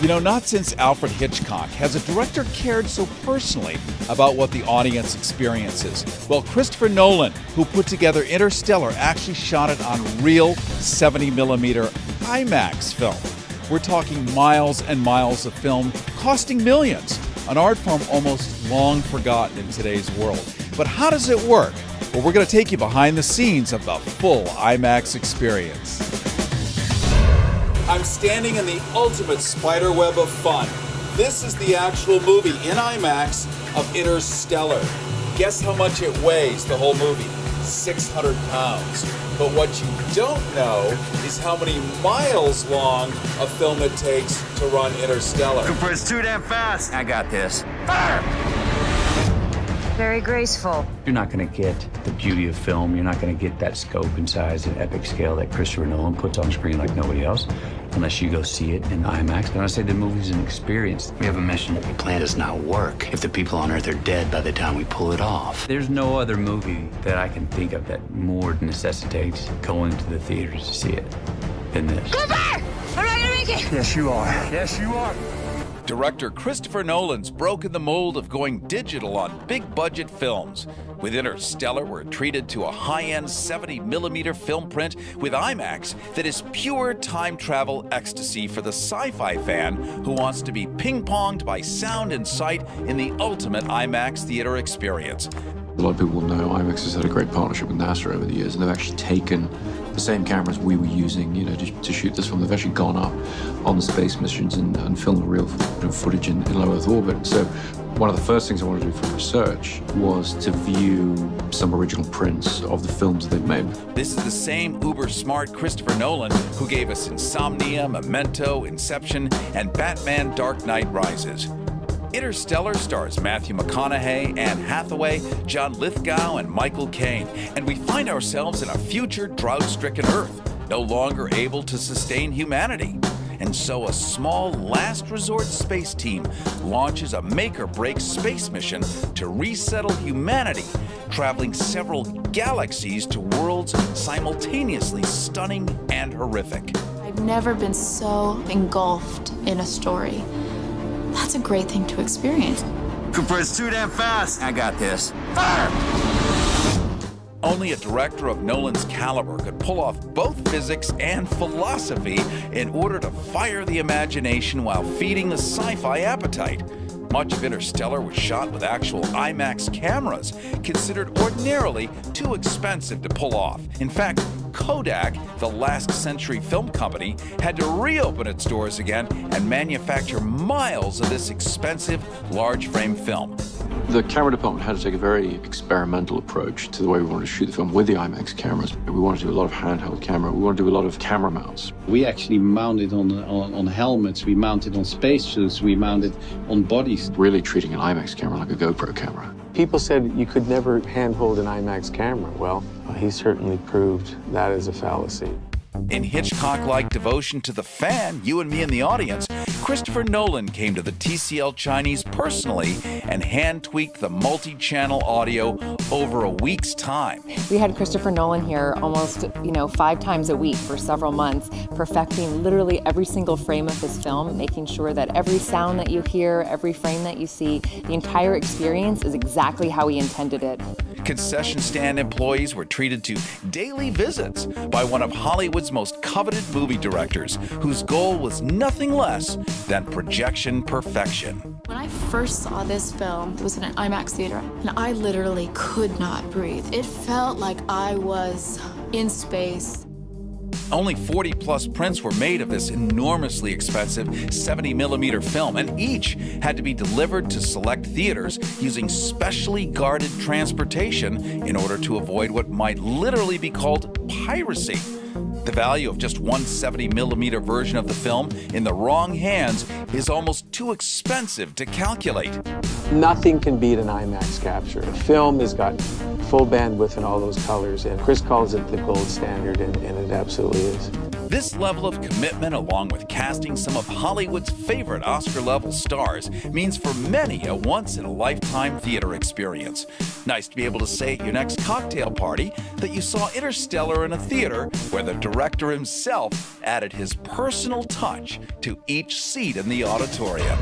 You know, not since Alfred Hitchcock has a director cared so personally about what the audience experiences. Well, Christopher Nolan, who put together Interstellar, actually shot it on real 70mm IMAX film. We're talking miles and miles of film costing millions, an art form almost long forgotten in today's world. But how does it work? Well, we're going to take you behind the scenes of the full IMAX experience. I'm standing in the ultimate spiderweb of fun. This is the actual movie in IMAX of Interstellar. Guess how much it weighs, the whole movie? 600 pounds. But what you don't know is how many miles long a film it takes to run Interstellar. Cooper, it's too damn fast. I got this. Fire! Very graceful. You're not going to get the beauty of film. You're not going to get that scope and size and epic scale that Christopher Nolan puts on screen like nobody else, unless you go see it in IMAX. And I say the movie's an experience. We have a mission. The plan does not work if the people on Earth are dead by the time we pull it off. There's no other movie that I can think of that more necessitates going to the theaters to see it than this. Cooper! I'm not gonna make it! Yes, you are. Yes, you are. Director Christopher Nolan's broken the mold of going digital on big-budget films. With Interstellar, we're treated to a high-end 70mm film print with IMAX that is pure time travel ecstasy for the sci-fi fan who wants to be ping-ponged by sound and sight in the ultimate IMAX theater experience. A lot of people will know IMAX has had a great partnership with NASA over the years, and they've actually taken the same cameras we were using, to shoot this film. They've actually gone up on the space missions and filmed real footage in low Earth orbit. So one of the first things I wanted to do for research was to view some original prints of the films that they've made. This is the same uber-smart Christopher Nolan who gave us Insomnia, Memento, Inception, and Batman Dark Knight Rises. Interstellar stars Matthew McConaughey, Anne Hathaway, John Lithgow, and Michael Caine, and we find ourselves in a future drought-stricken Earth, no longer able to sustain humanity. And so a small last-resort space team launches a make-or-break space mission to resettle humanity, traveling several galaxies to worlds simultaneously stunning and horrific. I've never been so engulfed in a story. That's a great thing to experience. Cooper, it's too damn fast. I got this. Fire! Only a director of Nolan's caliber could pull off both physics and philosophy in order to fire the imagination while feeding the sci-fi appetite. Much of Interstellar was shot with actual IMAX cameras, considered ordinarily too expensive to pull off. In fact, Kodak, the last century film company, had to reopen its doors again and manufacture miles of this expensive, large-frame film. The camera department had to take a very experimental approach to the way we wanted to shoot the film with the IMAX cameras. We wanted to do a lot of handheld camera. We wanted to do a lot of camera mounts. We actually mounted on helmets. We mounted on spacesuits. We mounted on bodies. Really treating an IMAX camera like a GoPro camera. People said you could never handhold an IMAX camera. Well, he certainly proved that is a fallacy. In Hitchcock-like devotion to the fan, you and me in the audience, Christopher Nolan came to the TCL Chinese personally and hand-tweaked the multi-channel audio over a week's time. We had Christopher Nolan here almost, 5 times a week for several months, perfecting literally every single frame of his film, making sure that every sound that you hear, every frame that you see, the entire experience is exactly how he intended it. Concession stand employees were treated to daily visits by one of Hollywood's most coveted movie directors, whose goal was nothing less than projection perfection. When I first saw this film, it was in an IMAX theater, and I literally could not breathe. It felt like I was in space. Only 40-plus prints were made of this enormously expensive 70mm film, and each had to be delivered to select theaters using specially guarded transportation in order to avoid what might literally be called piracy. The value of just one 70mm version of the film in the wrong hands is almost too expensive to calculate. Nothing can beat an IMAX capture. The film has got full bandwidth and all those colors, and Chris calls it the gold standard, and it absolutely is. This level of commitment, along with casting some of Hollywood's favorite Oscar-level stars, means for many a once-in-a-lifetime theater experience. Nice to be able to say at your next cocktail party that you saw Interstellar in a theater where the director himself added his personal touch to each seat in the auditorium.